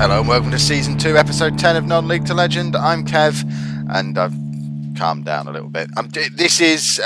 Hello and welcome to Season 2, Episode 10 of Non-League to Legend. I'm Kev, and I've calmed down a little bit. This is,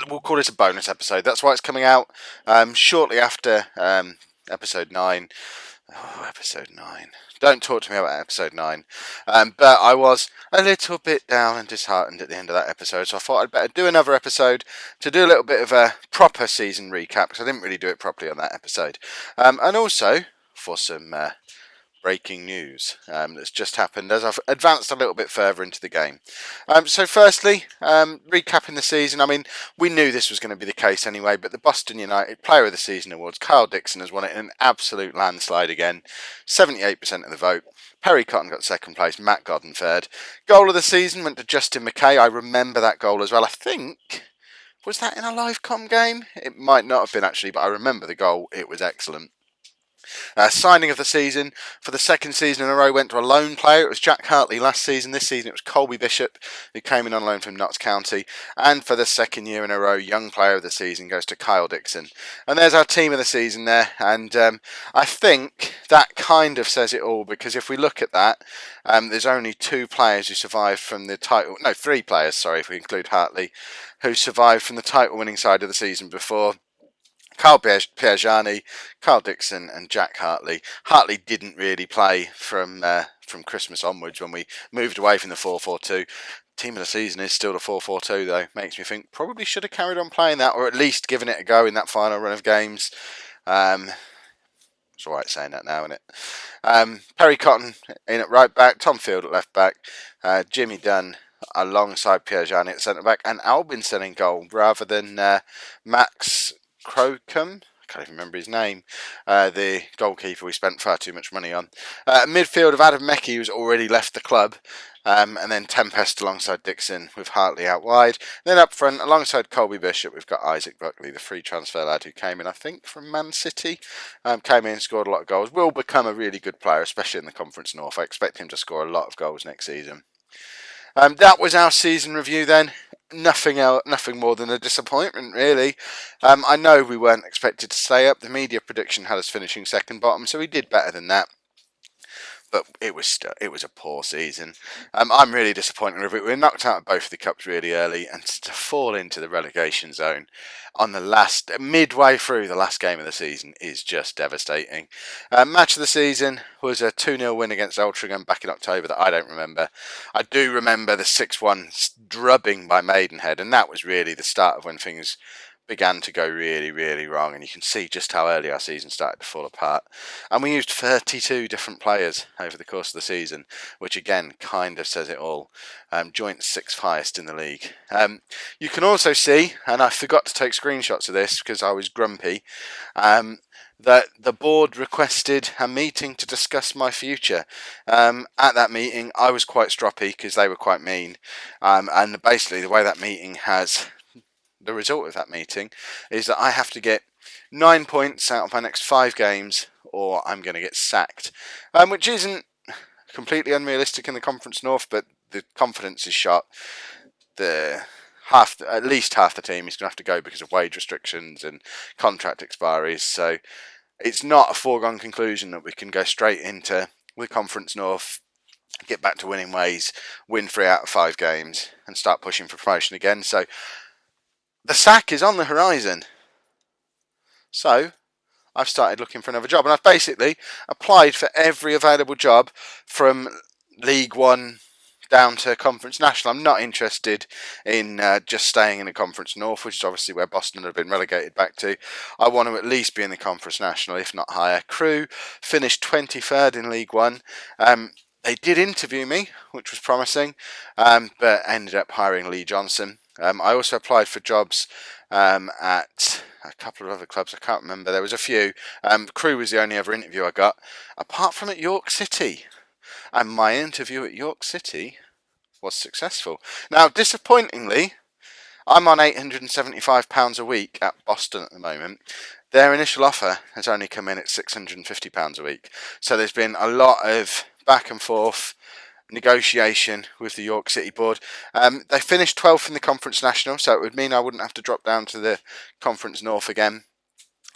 we'll call it a bonus episode. That's why it's coming out shortly after Episode 9. Oh, Episode 9. Don't talk to me about Episode 9. But I was a little bit down and disheartened at the end of that episode, so I thought I'd better do another episode to do a little bit of a proper season recap, because I didn't really do it properly on that episode. And also for some breaking news that's just happened as I've advanced a little bit further into the game. So firstly, recapping the season. I mean, we knew this was going to be the case anyway, but the Boston United Player of the Season Awards, Kyle Dixon has won it in an absolute landslide again. 78% of the vote. Perry Cotton got second place, Matt Godden third. Goal of the season went to Justin McKay. I remember that goal as well. I think, was that in a live com game? It might not have been actually, but I remember the goal. It was excellent. Signing of the season for the second season in a row went to a loan player. It was Jack Hartley last season. This season it was Colby Bishop, who came in on loan from Notts County. And for the second year in a row, young player of the season goes to Kyle Dixon. And there's our team of the season there. And I think that kind of says it all, because if we look at that, there's only two players who survived from the title. No, three players, sorry, if we include Hartley, who survived from the title-winning side of the season before. Carl Piergiani, Carl Dixon and Jack Hartley. Hartley didn't really play from Christmas onwards when we moved away from the 4-4-2. Team of the season is still the 4-4-2 though. Makes me think probably should have carried on playing that, or at least given it a go in that final run of games. It's alright saying that now, isn't it? Perry Cotton in at right back, Tom Field at left back, Jimmy Dunn alongside Piergiani at centre back, and Albinson in goal rather than Max Crocombe. I can't even remember his name. The goalkeeper we spent far too much money on. Midfield of Adam Meckie, who's already left the club. And then Tempest alongside Dixon with Hartley out wide. Then up front, alongside Colby Bishop, we've got Isaac Buckley, the free transfer lad who came in, I think, from Man City. Came in, scored a lot of goals. Will become a really good player, especially in the Conference North. I expect him to score a lot of goals next season. That was our season review then. Nothing more than a disappointment, really. I know we weren't expected to stay up. The media prediction had us finishing second bottom, so we did better than that. But it was a poor season. I'm really disappointed with it. We were knocked out of both of the cups really early, and to fall into the relegation zone on the midway through the last game of the season is just devastating. Match of the season was a 2-0 win against Altrincham back in October that I don't remember. I do remember the 6-1 drubbing by Maidenhead, and that was really the start of when things began to go really, really wrong, and you can see just how early our season started to fall apart. And we used 32 different players over the course of the season, which again kind of says it all. Joint 6th highest in the league. You can also see, and I forgot to take screenshots of this because I was grumpy, that the board requested a meeting to discuss my future. At that meeting, I was quite stroppy because they were quite mean, and basically the way that meeting has... The result of that meeting is that I have to get 9 points out of my next 5 games, or I'm going to get sacked, which isn't completely unrealistic in the Conference North, but the confidence is shot. At least half the team is going to have to go because of wage restrictions and contract expiries, so it's not a foregone conclusion that we can go straight into the Conference North, get back to winning ways, win 3 out of 5 games, and start pushing for promotion again. So the sack is on the horizon. So I've started looking for another job, and I've basically applied for every available job from League One down to Conference National. I'm not interested in just staying in the Conference North, which is obviously where Boston have been relegated back to. I want to at least be in the Conference National, if not higher. Crewe finished 23rd in League One. They did interview me, which was promising, but ended up hiring Lee Johnson. I also applied for jobs at a couple of other clubs. I can't remember. There was a few. Crewe was the only other interview I got, apart from at York City. And my interview at York City was successful. Now, disappointingly, I'm on £875 a week at Boston at the moment. Their initial offer has only come in at £650 a week. So there's been a lot of back and forth negotiation with the York City board. They finished 12th in the Conference National, so it would mean I wouldn't have to drop down to the Conference North again.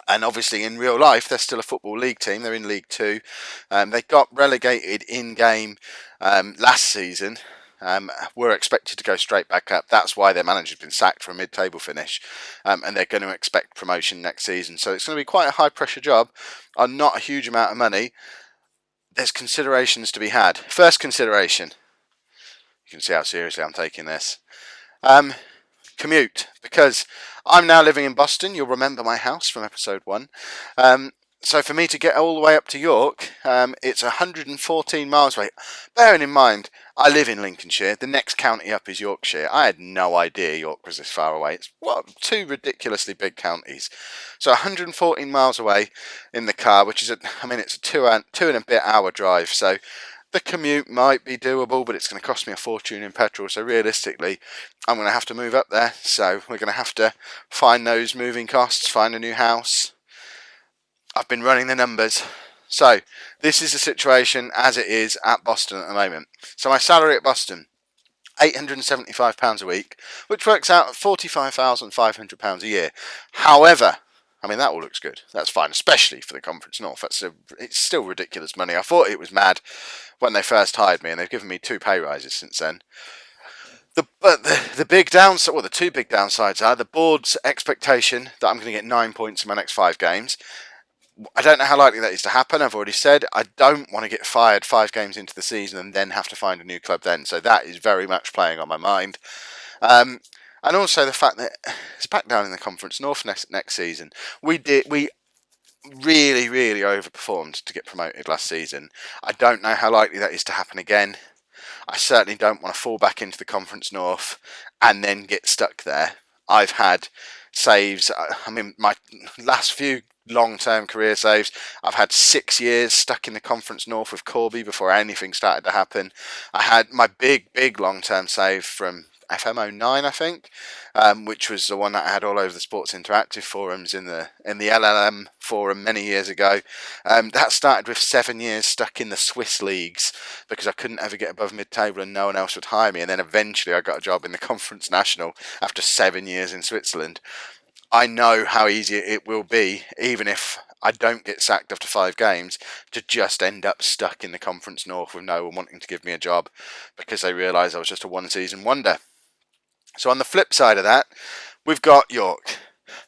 And obviously, in real life, they're still a Football League team. They're in League Two. They got relegated in game last season. Were expected to go straight back up. That's why their manager's been sacked for a mid-table finish, and they're going to expect promotion next season. So it's going to be quite a high-pressure job on not a huge amount of money. There's considerations to be had. First consideration, you can see how seriously I'm taking this. Commute, because I'm now living in Boston. You'll remember my house from episode 1. So for me to get all the way up to York, it's 114 miles away. Bearing in mind, I live in Lincolnshire. The next county up is Yorkshire. I had no idea York was this far away. It's two ridiculously big counties. So 114 miles away in the car, which is it's a two and a bit hour drive. So the commute might be doable, but it's going to cost me a fortune in petrol. So realistically, I'm going to have to move up there. So we're going to have to find those moving costs, find a new house. I've been running the numbers. So this is the situation as it is at Boston at the moment. So my salary at Boston, £875 a week, which works out at £45,500 a year. However, that all looks good. That's fine, especially for the Conference North. It's still ridiculous money. I thought it was mad when they first hired me, and they've given me 2 pay rises since then. The big downside, the 2 big downsides are the board's expectation that I'm going to get 9 points in my next 5 games. I don't know how likely that is to happen. I've already said I don't want to get fired 5 games into the season and then have to find a new club then. So that is very much playing on my mind. And also the fact that it's back down in the Conference North next season. We really, really overperformed to get promoted last season. I don't know how likely that is to happen again. I certainly don't want to fall back into the Conference North and then get stuck there. I've had saves. My last few long-term career saves, I've had 6 years stuck in the Conference North with Corby before anything started to happen. I had my big long-term save from FM16, I think, which was the one that I had all over the Sports Interactive forums in the LLM forum many years ago. That started with 7 years stuck in the Swiss leagues because I couldn't ever get above mid-table and no one else would hire me, and then eventually I got a job in the Conference National after 7 years in Switzerland. I know how easy it will be, even if I don't get sacked after 5 games, to just end up stuck in the Conference North with no one wanting to give me a job because they realised I was just a one-season wonder. So on the flip side of that, we've got York,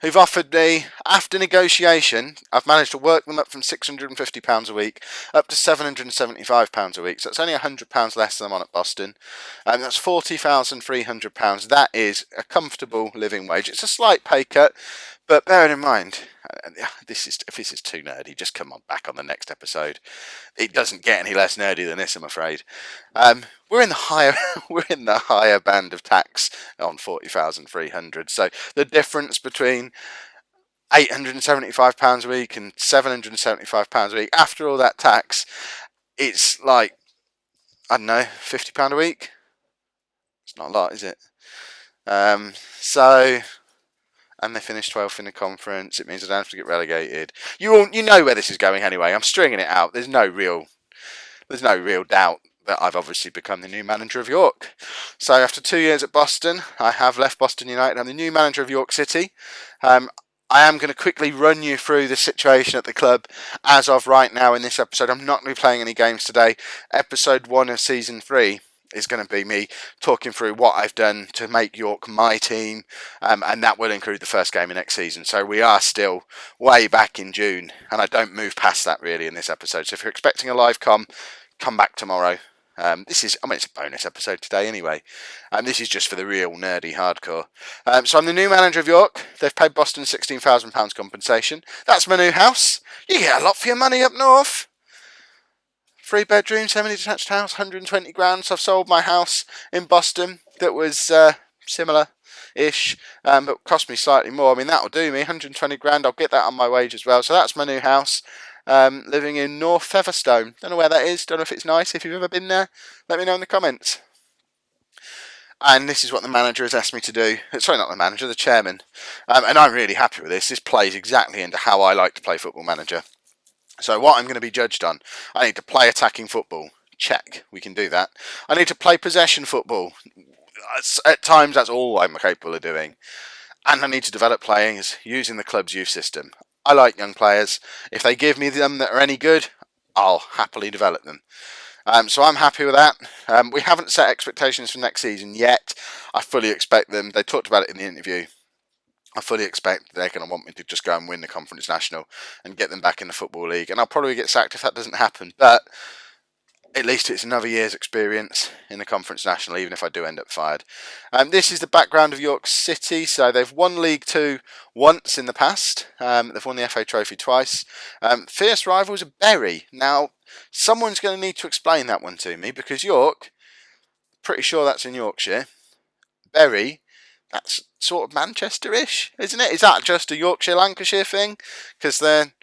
who've offered me, after negotiation, I've managed to work them up from £650 a week up to £775 a week. So it's only £100 less than I'm on at Boston. That's £40,300. That is a comfortable living wage. It's a slight pay cut, but bearing in mind, if this is too nerdy, just come on back on the next episode. It doesn't get any less nerdy than this, I'm afraid. We're in the higher band of tax on £40,300. So the difference between £875 a week and £775 a week after all that tax, it's like, I don't know, £50 a week. It's not a lot, is it? And they finished 12th in the conference. It means I don't have to get relegated. You know where this is going anyway. I'm stringing it out. There's no real doubt that I've obviously become the new manager of York. So after 2 years at Boston, I have left Boston United. I'm the new manager of York City. I am going to quickly run you through the situation at the club as of right now in this episode. I'm not going to be playing any games today. Episode 1 of Season 3 is going to be me talking through what I've done to make York my team, and that will include the first game of next season. So we are still way back in June, and I don't move past that really in this episode. So if you're expecting a live come back tomorrow. It's a bonus episode today anyway. This is just for the real nerdy hardcore. So I'm the new manager of York. They've paid Boston £16,000 compensation. That's my new house. You get a lot for your money up north. 3 bedrooms, semi-detached house, 120 grand. So I've sold my house in Boston that was similar-ish, but cost me slightly more. That'll do me, 120 grand. I'll get that on my wage as well. So that's my new house. Living in North Featherstone. Don't know where that is. Don't know if it's nice. If you've ever been there, let me know in the comments. And this is what the manager has asked me to do. Sorry, not the manager, the chairman. And I'm really happy with this. This plays exactly into how I like to play Football Manager. So what I'm going to be judged on, I need to play attacking football. Check, we can do that. I need to play possession football. At times, that's all I'm capable of doing. And I need to develop players using the club's youth system. I like young players. If they give me them that are any good, I'll happily develop them. So I'm happy with that. We haven't set expectations for next season yet. I fully expect them. They talked about it in the interview. I fully expect they're going to want me to just go and win the Conference National and get them back in the Football League. And I'll probably get sacked if that doesn't happen. But at least it's another year's experience in the Conference National, even if I do end up fired. This is the background of York City. So they've won League Two once in the past. They've won the FA Trophy twice. Fierce rivals are Bury. Now, someone's going to need to explain that one to me, because York, pretty sure that's in Yorkshire. Bury, that's sort of Manchester-ish, isn't it? Is that just a Yorkshire-Lancashire thing? Because they're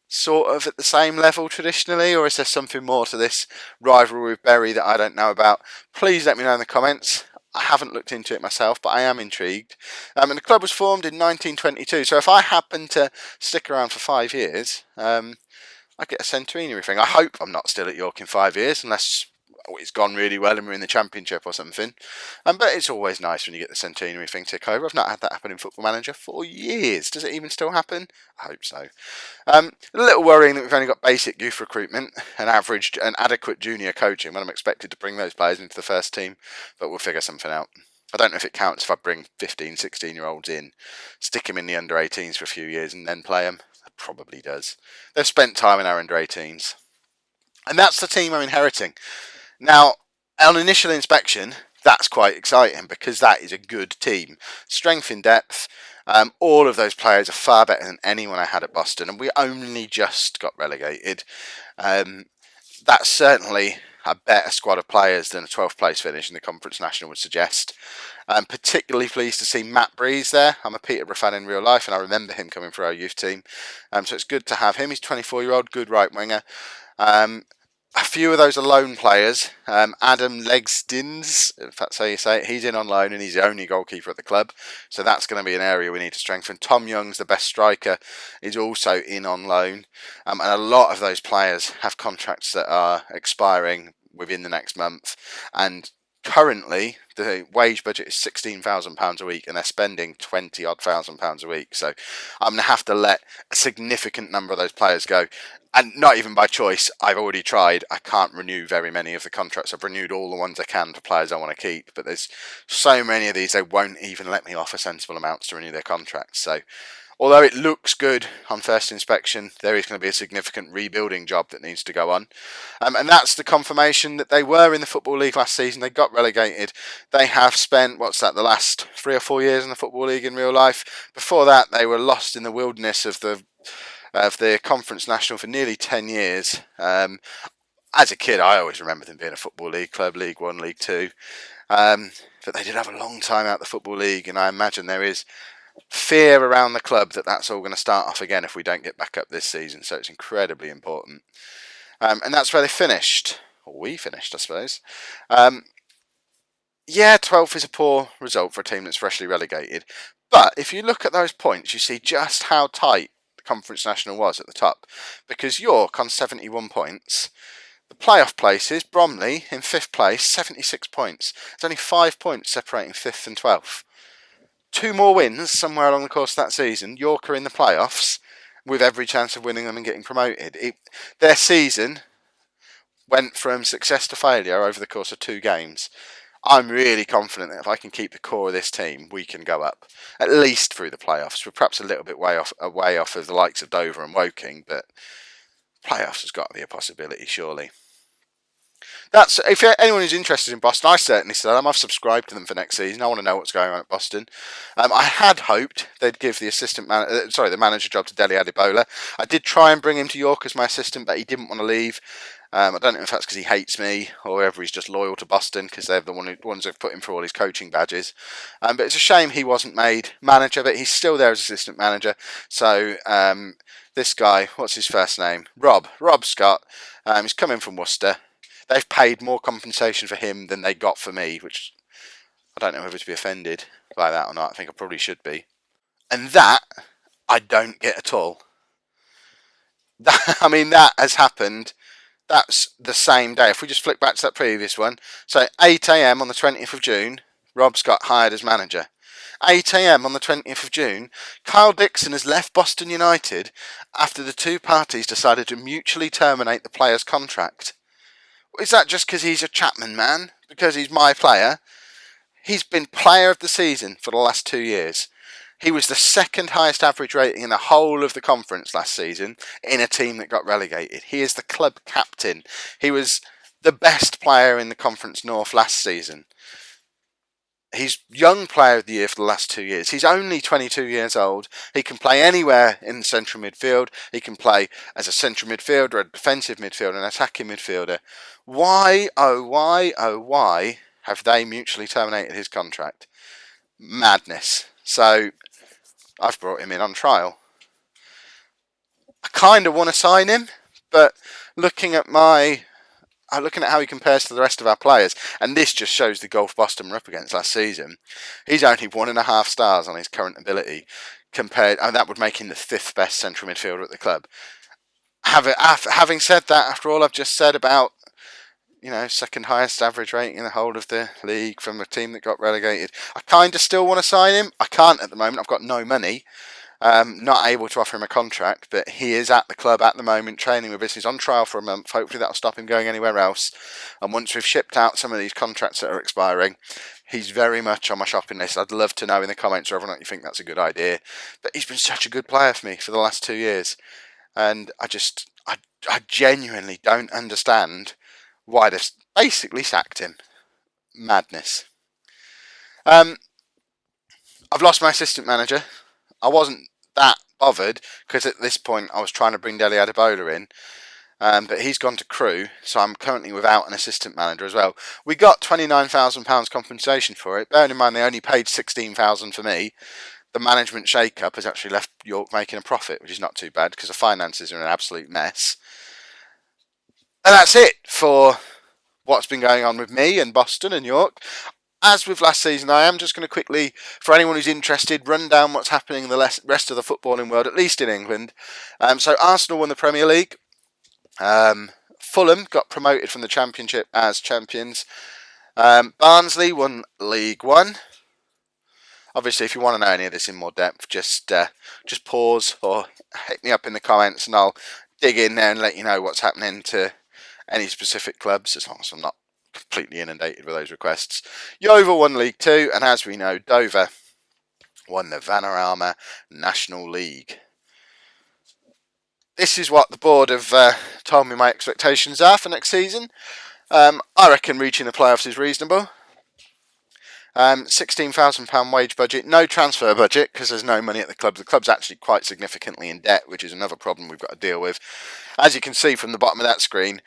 sort of at the same level traditionally, or is there something more to this rivalry with Bury that I don't know about? Please let me know in the comments. I haven't looked into it myself, but I am intrigued. And the club was formed in 1922, so if I happen to stick around for 5 years, I get a centenary thing. I hope I'm not still at York in 5 years, unless it's gone really well and we're in the Championship or something. But it's always nice when you get the centenary thing tick over. I've not had that happen in Football Manager for years. Does it even still happen? I hope so. A little worrying that we've only got basic youth recruitment and average and adequate junior coaching when I'm expected to bring those players into the first team, but we'll figure something out. I don't know if it counts if I bring 15, 16-year-olds in, stick them in the under-18s for a few years and then play them. It probably does. They've spent time in our under-18s. And that's the team I'm inheriting. Now, on initial inspection, that's quite exciting because that is a good team. Strength in depth. All of those players are far better than anyone I had at Boston, and we only just got relegated. That's certainly a better squad of players than a 12th place finish in the Conference National would suggest. I'm particularly pleased to see Matt Breeze there. I'm a Peterborough fan in real life, and I remember him coming through our youth team. So it's good to have him. He's a 24-year-old, good right winger. A few of those are loan players. Adam Legstins, if that's how you say it, he's in on loan and he's the only goalkeeper at the club. So that's going to be an area we need to strengthen. Tom Young's the best striker, is also in on loan. And a lot of those players have contracts that are expiring within the next month. And currently, the wage budget is £16,000 a week and they're spending £20,000 odd a week. So I'm going to have to let a significant number of those players go. And not even by choice, I've already tried. I can't renew very many of the contracts. I've renewed all the ones I can for players I want to keep. But there's so many of these, they won't even let me offer sensible amounts to renew their contracts. So although it looks good on first inspection, there is going to be a significant rebuilding job that needs to go on. And that's the confirmation that they were in the Football League last season. They got relegated. They have spent, the last 3 or 4 years in the Football League in real life. Before that, they were lost in the wilderness of the Conference National for nearly 10 years. As a kid, I always remember them being a Football League club, League 1, League 2. But they did have a long time out the Football League, and I imagine there is fear around the club that that's all going to start off again if we don't get back up this season. So it's incredibly important. And that's where they finished. Or we finished, I suppose. 12th is a poor result for a team that's freshly relegated. But if you look at those points, you see just how tight Conference National was at the top, because York on 71 points, the playoff places, Bromley in 5th place, 76 points. There's only 5 points separating 5th and 12th. 2 more wins somewhere along the course of that season, York are in the playoffs with every chance of winning them and getting promoted. Their season went from success to failure over the course of 2 games. I'm really confident that if I can keep the core of this team, we can go up, at least through the playoffs. We're perhaps a little bit way off of the likes of Dover and Woking, but playoffs has got to be a possibility, surely. That's if anyone who's interested in Boston, I certainly said I've subscribed to them for next season. I want to know what's going on at Boston. I had hoped they'd give the manager job to Dele Adebola. I did try and bring him to York as my assistant, but he didn't want to leave. I don't know if that's because he hates me or whether he's just loyal to Boston because they're the ones who've put him for all his coaching badges. But it's a shame he wasn't made manager, but he's still there as assistant manager. So this guy, what's his first name? Rob Scott. He's coming from Worcester. They've paid more compensation for him than they got for me, which I don't know whether to be offended by that or not. I think I probably should be. And that I don't get at all. That has happened. That's the same day. If we just flick back to that previous one. So 8 a.m. on the 20th of June, Rob Scott hired as manager. 8 a.m. on the 20th of June, Kyle Dixon has left Boston United after the two parties decided to mutually terminate the player's contract. Is that just because he's a Chapman man? Because he's my player? He's been player of the season for the last 2 years. He was the second highest average rating in the whole of the conference last season in a team that got relegated. He is the club captain. He was the best player in the Conference North last season. He's Young Player of the Year for the last 2 years. He's only 22 years old. He can play anywhere in the central midfield. He can play as a central midfielder, a defensive midfielder, an attacking midfielder. Why, oh why have they mutually terminated his contract? Madness. So I've brought him in on trial. I kind of want to sign him, but looking at how he compares to the rest of our players, and this just shows the Gulf Boston were up against last season, he's only 1.5 stars on his current ability, and that would make him the 5th best central midfielder at the club. Having said that, after all I've just said about, second highest average rating in the whole of the league from a team that got relegated, I kind of still want to sign him. I can't at the moment. I've got no money. Not able to offer him a contract, but he is at the club at the moment, training with us. He's on trial for a month. Hopefully that'll stop him going anywhere else. And once we've shipped out some of these contracts that are expiring, he's very much on my shopping list. I'd love to know in the comments whether or not you think that's a good idea. But he's been such a good player for me for the last 2 years. And I genuinely don't understand why they've basically sacked him. Madness. I've lost my assistant manager. I wasn't that bothered because at this point I was trying to bring Dele Adebola in, but he's gone to Crewe, so I'm currently without an assistant manager as well. We got £29,000 compensation for it. Bearing in mind they only paid £16,000 for me. The management shake-up has actually left York making a profit, which is not too bad because the finances are in an absolute mess. And that's it for what's been going on with me and Boston and York. As with last season, I am just going to quickly, for anyone who's interested, run down what's happening in the rest of the footballing world, at least in England. So Arsenal won the Premier League. Fulham got promoted from the Championship as champions. Barnsley won League One. Obviously, if you want to know any of this in more depth, just pause or hit me up in the comments and I'll dig in there and let you know what's happening to any specific clubs, as long as I'm not completely inundated with those requests. Yeovil won League Two, and as we know, Dover won the Vanarama National League. This is what the board have told me my expectations are for next season. I reckon reaching the playoffs is reasonable. £16,000 wage budget, no transfer budget because there's no money at the club. The club's actually quite significantly in debt, which is another problem we've got to deal with. As you can see from the bottom of that screen,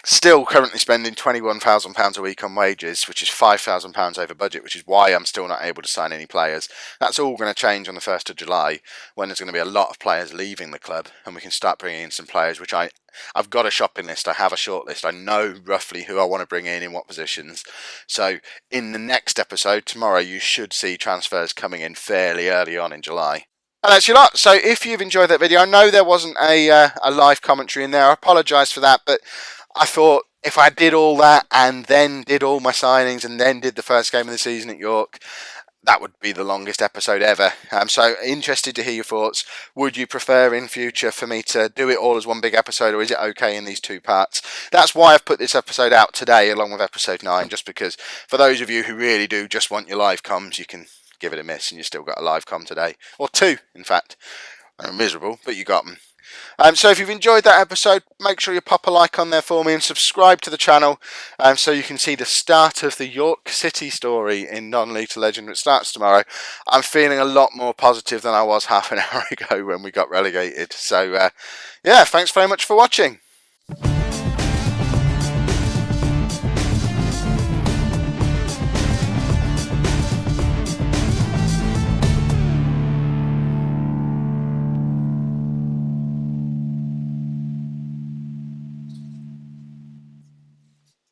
still currently spending £21,000 a week on wages, which is £5,000 over budget, which is why I'm still not able to sign any players. That's all going to change on the 1st of July, when there's going to be a lot of players leaving the club, and we can start bringing in some players, which I've got a shopping list, I have a short list, I know roughly who I want to bring in what positions. So in the next episode, tomorrow, you should see transfers coming in fairly early on in July. And that's your lot. So if you've enjoyed that video, I know there wasn't a live commentary in there, I apologise for that, but I thought if I did all that and then did all my signings and then did the first game of the season at York, that would be the longest episode ever. So interested to hear your thoughts. Would you prefer in future for me to do it all as one big episode, or is it okay in these 2 parts? That's why I've put this episode out today along with episode 9, just because for those of you who really do just want your live comms, you can give it a miss and you still got a live comm today. Or 2, in fact. I'm miserable, but you got them. So if you've enjoyed that episode, make sure you pop a like on there for me and subscribe to the channel so you can see the start of the York City story in Non-League to Legend, which starts tomorrow. I'm feeling a lot more positive than I was half an hour ago when we got relegated. So yeah, thanks very much for watching.